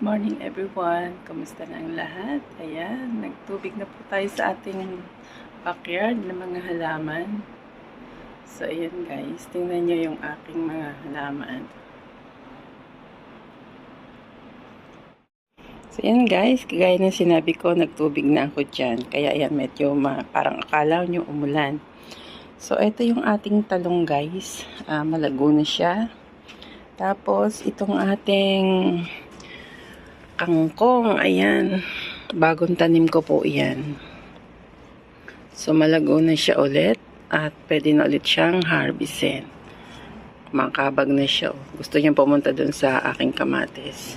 morning everyone! Kamusta na ang lahat? Ayan, nagtubig na po tayo sa ating backyard ng mga halaman. So ayan guys, tingnan nyo yung aking mga halaman. So ayan guys, kagaya ng sinabi ko, nagtubig na ako dyan. Kaya ayan, medyo parang akala nyo umulan. So ito yung ating talong guys. Malago na siya. Tapos itong ating kangkong, ayan, bagong tanim ko po yan. So malago na siya ulit at pwede na ulit siyang harvestin. Makabag na siya. Gusto niyang pumunta dun sa aking kamatis.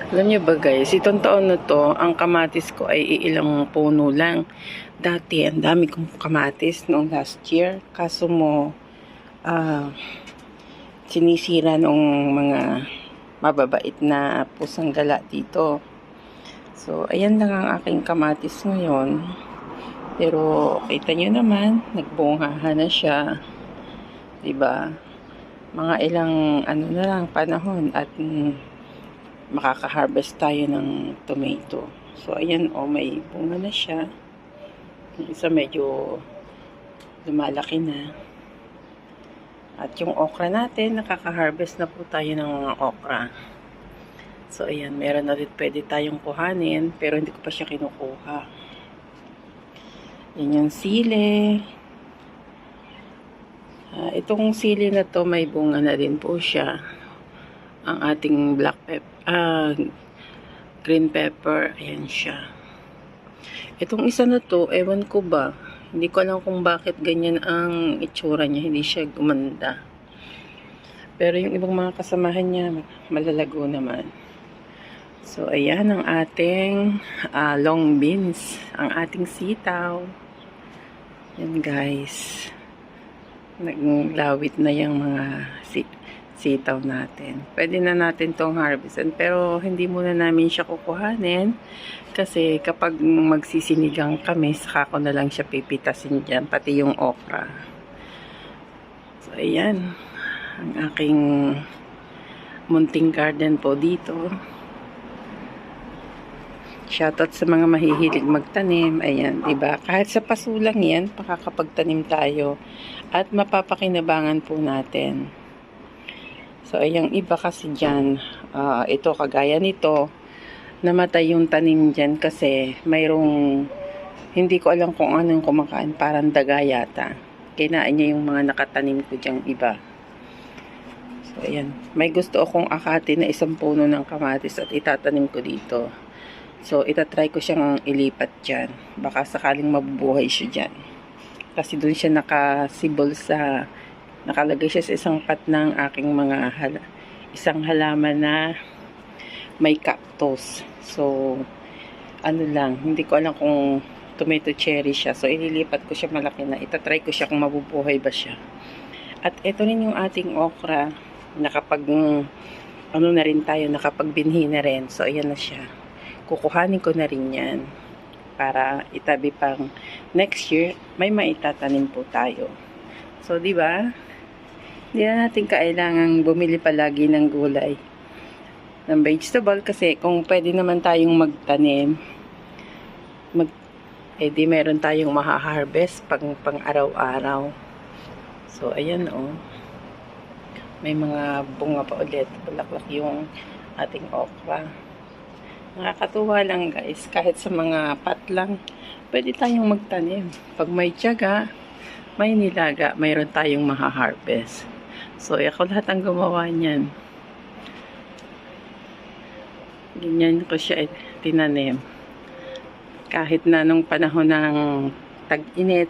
Alam niyo ba guys, itong taon na to, ang kamatis ko ay ilang puno lang. Dati, ang dami kong kamatis noong last year. Kaso mo, sinisira nung mga mababait na pusang gala dito. So, ayan lang ang aking kamatis ngayon. Pero, kita nyo naman, nagbungahan na siya. Diba? Mga ilang, na lang, panahon at makaka-harvest tayo ng tomato. So, ayan, may bunga na siya. Yung isa medyo lumalaki na. At yung okra natin, nakaka-harvest na po tayo ng mga okra. So, ayan, meron na rin pwede tayong kuhanin, pero hindi ko pa siya kinukuha. Yan yung sili. Itong sili na to, may bunga na rin po siya. Ang ating black pepper, green pepper, ayan siya. Itong isa na to, ewan ko ba, hindi ko alam kung bakit ganyan ang itsura niya. Hindi siya gumanda. Pero yung ibang mga kasamahan niya, malalago naman. So, ayan ang ating long beans. Ang ating sitaw. Yan guys. Naglawit na yung mga sitaw natin. Pwede na natin tong harvestin. Pero hindi muna namin siya kukuhanin. Kasi kapag magsisinigang kami, saka ko na lang siya pipitasin dyan. Pati yung okra. So, ayan. Ang aking munting garden po dito. Shoutout sa mga mahihilig magtanim. Ayan, diba? Kahit sa paso lang yan, makakapagtanim tayo. At mapapakinabangan po natin. So, ayang iba kasi dyan, ito kagaya nito, namatay yung tanim dyan kasi mayroong, hindi ko alam kung anong kumakain, parang daga yata. Kinain niya yung mga nakatanim ko dyang iba. So, ayan. May gusto akong akati na isang puno ng kamatis at itatanim ko dito. So, itatry ko siyang ilipat dyan. Baka sakaling mabubuhay siya dyan. Kasi dun siya nakasibol sa, nakalagay siya sa isang pat ng aking mga isang halaman na may cactus. So, hindi ko alam kung tomato cherry siya. So, ililipat ko siya malaki na. Itatry ko siya kung mabubuhay ba siya. At ito rin yung ating okra. Na rin tayo, nakapagbinhi na rin. So, ayan na siya. Kukuhanin ko na rin yan. Para itabi pang next year, may maitatanim po tayo. So, di ba? Hindi na natin kailangang bumili palagi ng gulay. Ng vegetable kasi kung pwede naman tayong magtanim, di meron tayong maha-harvest pang araw-araw. So, ayan may mga bunga pa ulit. Bulaklak yung ating okra. Nakakatuwa lang guys. Kahit sa mga pat lang, pwede tayong magtanim. Pag may tiyaga, may nilaga, mayroon tayong maha-harvest. So, ako lahat ang gumawa niyan. Ganyan ko siya tinanim. Kahit na nung panahon ng tag-init,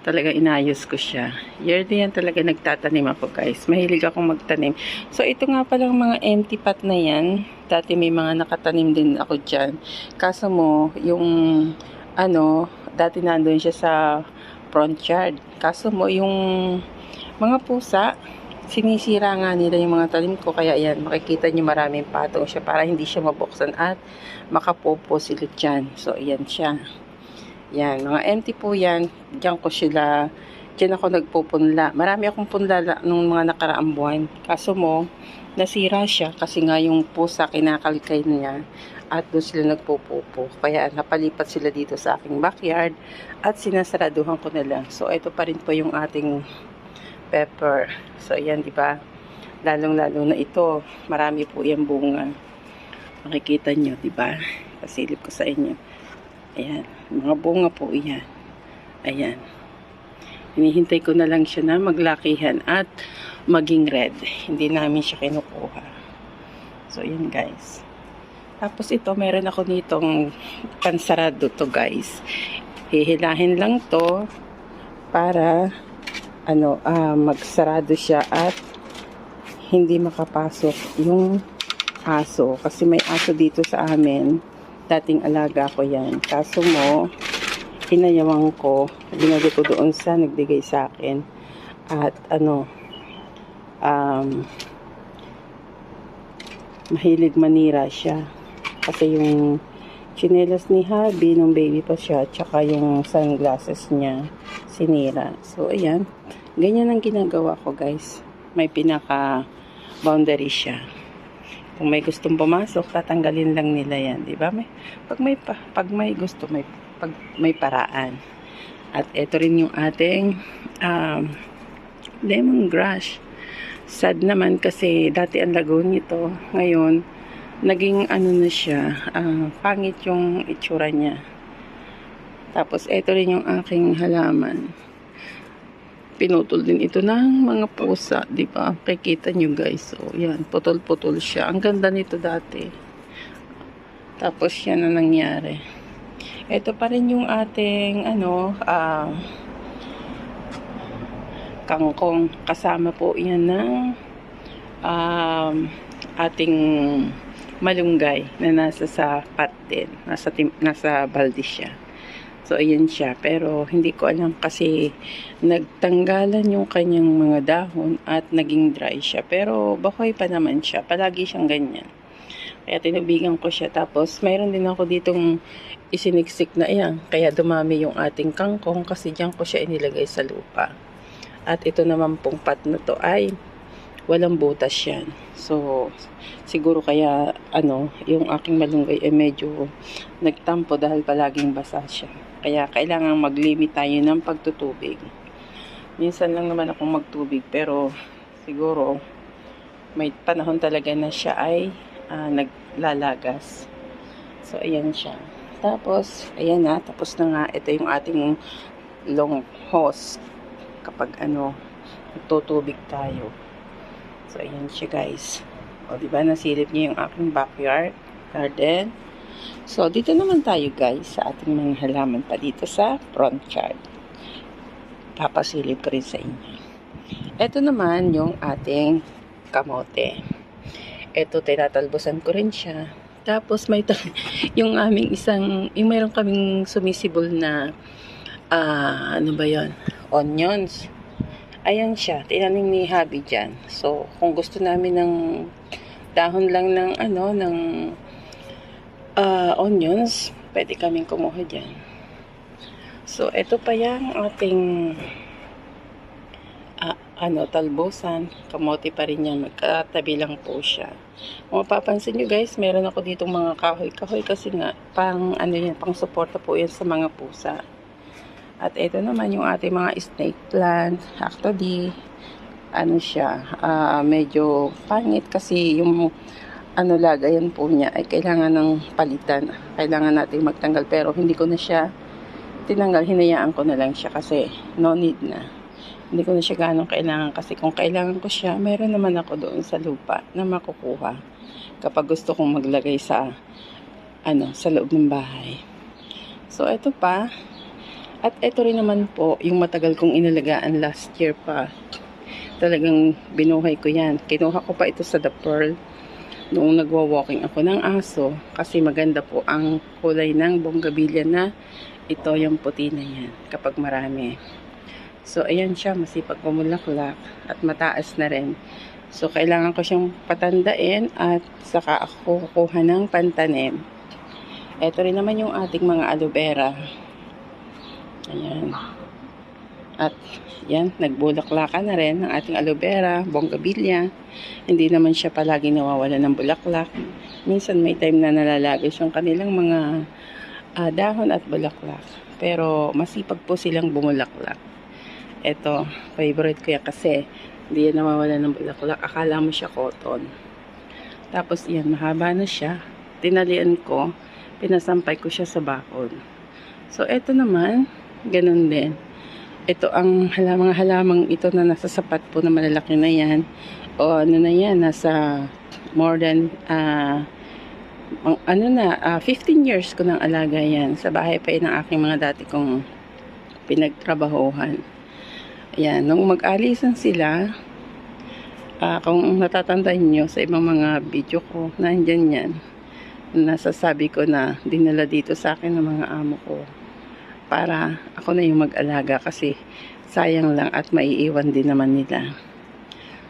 talaga inayos ko siya. Yearly yan talaga nagtatanim ako guys. Mahilig akong magtanim. So, ito nga palang mga empty pot na yan. Dati may mga nakatanim din ako dyan. Kaso mo, yung dati nandun siya sa front yard. Kaso mo, yung mga pusa, sinisira nga nila yung mga tanim ko. Kaya yan, makikita nyo maraming patong siya para hindi siya mabuksan at makapopo sila dyan. So, ayan siya. Yan, mga empty po yan. Diyan Diyan ako nagpupunla. Marami akong punla nung mga nakaraang buwan. Kaso mo, nasira siya kasi nga yung pusa kinakalikay niya at doon sila nagpupupo. Kaya napalipat sila dito sa aking backyard at sinasaraduhan ko na lang. So, ito pa rin po yung ating pepper. So, ayan, di ba? Lalong-lalo na ito. Marami po yung bunga. Makikita nyo, di ba? Pasilip ko sa inyo. Ayan. Mga bunga po iyan. Ayan. Hinihintay ko na lang siya na maglakihan at maging red. Hindi namin siya kinukuha. So, yan guys. Tapos ito, meron ako nitong pansarado to guys. Hihilahin lang to para magsarado siya at hindi makapasok yung aso. Kasi may aso dito sa amin. Dating alaga ko yan. Kaso mo, inayawan ko, binali ko doon sa nagbigay sa akin at mahilig manira siya kasi yung tsinelas ni Habi nung baby pa siya tsaka yung sunglasses niya sinira. So ayan, ganyan ang ginagawa ko guys, may pinaka boundary siya. Kung may gustong pumasok, tatanggalin lang nila yan, di ba? Pag may gusto, may paraan. At ito rin yung ating lemongrass. Sad naman kasi dati ang lago nito. Ngayon, naging na siya, pangit yung itsura niya. Tapos ito rin yung aking halaman. Pinutol din ito ng mga pusa, di ba? Kikita nyo guys. So, yan, putol-putol siya. Ang ganda nito dati. Tapos yan na nangyari. Ito pa rin yung ating kangkong. Kasama po yan ng ating malunggay na nasa sa pot din. Nasa balde siya. So, ayan siya. Pero, hindi ko alam kasi nagtanggalan yung kanyang mga dahon at naging dry siya. Pero, bakoy pa naman siya. Palagi siyang ganyan. Kaya tinubigan ko siya. Tapos, mayroon din ako ditong isiniksik na yan. Kaya dumami yung ating kangkong kasi diyan ko siya inilagay sa lupa. At ito naman pong pot na to ay walang butas yan. So, siguro kaya yung aking malunggay ay medyo nagtampo dahil palaging basa siya. Kaya kailangan mag-limit tayo ng pagtutubig. Minsan lang naman akong magtubig pero siguro may panahon talaga na siya ay naglalagas. So, ayan siya. Tapos, ayan na. Tapos na nga. Ito yung ating long hose. Kapag tutubig tayo. So, ayan siya guys. O, diba? Nasilip niya yung aking backyard garden. So, dito naman tayo guys sa ating mga halaman pa dito sa front yard. Papasilip ko rin sa inyo. Ito naman yung ating kamote. Ito, tinatalbosan ko rin siya. Tapos, may yung aming yung mayroon kaming sumisibol na ano ba yun? Onions. Ayan siya. Tinanim ni Habi dyan. So, kung gusto namin ng dahon lang ng onions, pwede kaming kumuha dyan. So, ito pa yung ating talbosan. Kamote pa rin yan. Magkatabi lang po siya. Kung mapapansin nyo guys, meron ako ditong mga kahoy-kahoy kasi nga, pang suporta po yan sa mga pusa. At ito naman yung ating mga snake plant. Actually, medyo pangit kasi yung lagayan po niya ay kailangan ng palitan. Kailangan natin magtanggal pero hindi ko na siya tinanggal. Hinayaan ko na lang siya kasi no need na. Hindi ko na siya ganong kailangan kasi kung kailangan ko siya, meron naman ako doon sa lupa na makukuha kapag gusto kong maglagay sa sa loob ng bahay. So, ito pa. At ito rin naman po yung matagal kong inalagaan last year pa. Talagang binuhay ko yan. Kinuha ko pa ito sa The Pearl noong nagwa-walking ako ng aso kasi maganda po ang kulay ng bonggabilya na ito yung puti na yan kapag marami. So, ayan siya, masipag kumulaklak at mataas na rin. So, kailangan ko siyang patandain at saka ako kukuha ng pantanim. Ito rin naman yung ating mga aloe vera. Ayan. At yan, nagbulaklaka na rin ang ating aloe vera, bonggabilya. Hindi naman siya palagi nawawala ng bulaklak. Minsan may time na nalalagos yung kanilang mga dahon at bulaklak. Pero masipag po silang bumulaklak. Ito, favorite ko yan kasi hindi yan nawawala ng bulaklak. Akala mo siya cotton. Tapos yan, mahaba na siya. Tinalian ko, pinasampay ko siya sa bakod. So, ito naman, ganun din. Ito ang mga halamang ito na nasa sapat po na malalaki na yan. O ano na yan, nasa more than 15 years ko nang alaga yan. Sa bahay pa yun ng aking mga dati kong pinagtrabahohan. Ayan, nung mag-alisan sila, kung natatandaan nyo sa ibang mga video ko, nandyan yan. Nasasabi ko na dinala dito sa akin ng mga amo ko para ako na yung mag-alaga kasi sayang lang at maiiwan din naman nila.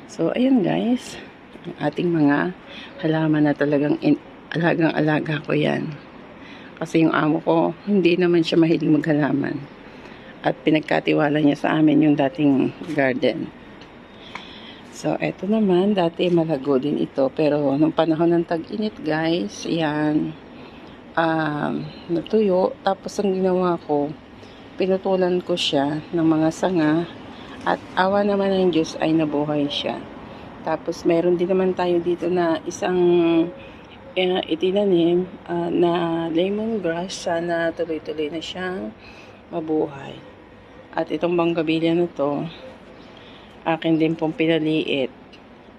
So, ayan guys, ang ating mga halaman na talagang alagang-alaga ko yan. Kasi yung amo ko, hindi naman siya mahilig maghalaman. At pinagkatiwala niya sa amin yung dating garden. So, eto naman, dati malago din ito. Pero, nung panahon ng tag-init guys, yan, natuyo. Tapos, ang ginawa ko, pinutulan ko siya ng mga sanga. At awa naman ng Diyos ay nabuhay siya. Tapos, meron din naman tayo dito na isang itinanim na lemongrass. Sana tuloy-tuloy na siyang mabuhay. At itong bonggabilya na to, akin din pong pinaliit.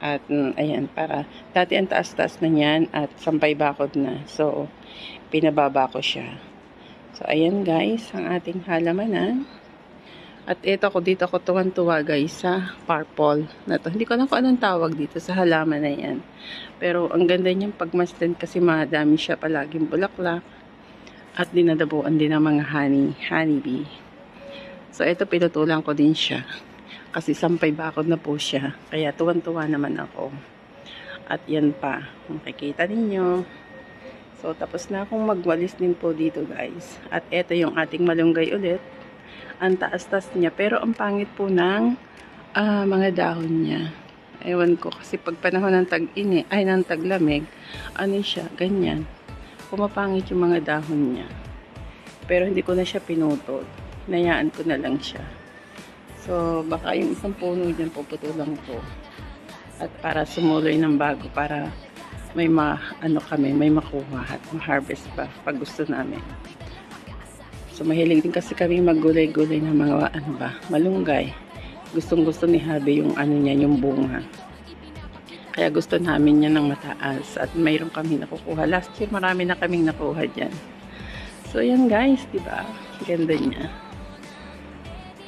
At ayan, para dati ang taas-taas na yan at sampay bakod na. So, pinababa ko siya. So, ayan guys, ang ating halamanan. At ito ko dito ako tuwan-tuwa guys sa purple na to. Hindi ko alam kung anong tawag dito sa halaman na yan. Pero ang ganda niyang pagmasdan kasi madami siya palaging bulaklak. At dinadabuan din ng mga honeybee. So, ito pinutulan ko din siya. Kasi sampay bakod na po siya. Kaya tuwan-tuwa naman ako. At yan pa. Makikita ninyo. So, tapos na akong magwalis din po dito guys. At ito yung ating malunggay ulit. Ang taas-taas niya. Pero ang pangit po ng mga dahon niya. Ewan ko. Kasi pag panahon ng ng taglamig, ano siya, ganyan. Pumapangit yung mga dahon niya. Pero hindi ko na siya pinutol. Nayaan ko na lang siya. So, baka yung isang puno dyan puputulan ko. At para sumuloy ng bago. Para may may makuha at ma-harvest pa pag gusto namin. So, mahilig din kasi kami maggulay-gulay ng mga malunggay. Gustong-gusto ni Harvey yung niya, yung bunga. Kaya gusto namin yan ng mataas. At mayroon kami nakukuha. Last year, marami na kaming nakuha dyan. So, yan guys, diba? Ganda niya.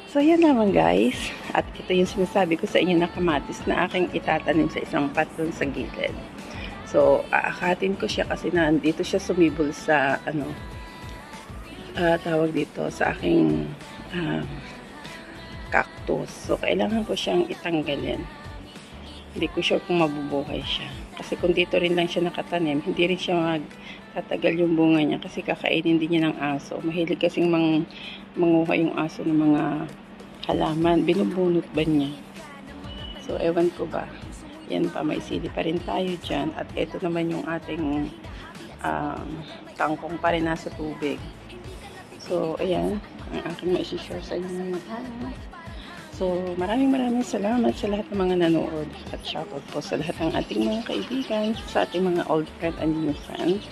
So, yan naman guys. At ito yung sinasabi ko sa inyo na kamatis na aking itatanim sa isang pot dun sa gilid. So, aakatin ko siya kasi nandito siya sumibol sa, tawag dito, sa aking cactus. So, kailangan ko siyang itanggalin. Hindi ko sure kung mabubuhay siya. Kasi kung dito rin lang siya nakatanim, hindi rin siya magtatagal yung bunga niya kasi kakainin din niya ng aso. Mahilig kasing manguha yung aso ng mga halaman. Binubunot ba niya? So, ewan ko ba. Yan pa, may sili pa rin tayo dyan. At ito naman yung ating kangkong pa rin nasa tubig. So, ayan. Ang aking maisishare sa inyo naman. So, maraming salamat sa lahat ng mga nanood. At shoutout po sa lahat ng ating mga kaibigan, sa ating mga old friend and new friends.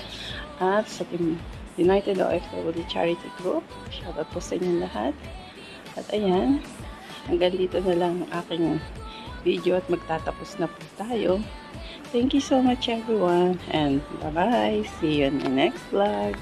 At sa ating United OFW Charity Group. Shoutout po sa inyo lahat. At ayan, hanggang dito na lang ang aking video at magtatapos na po tayo. Thank you so much everyone and bye-bye. See you in the next vlog.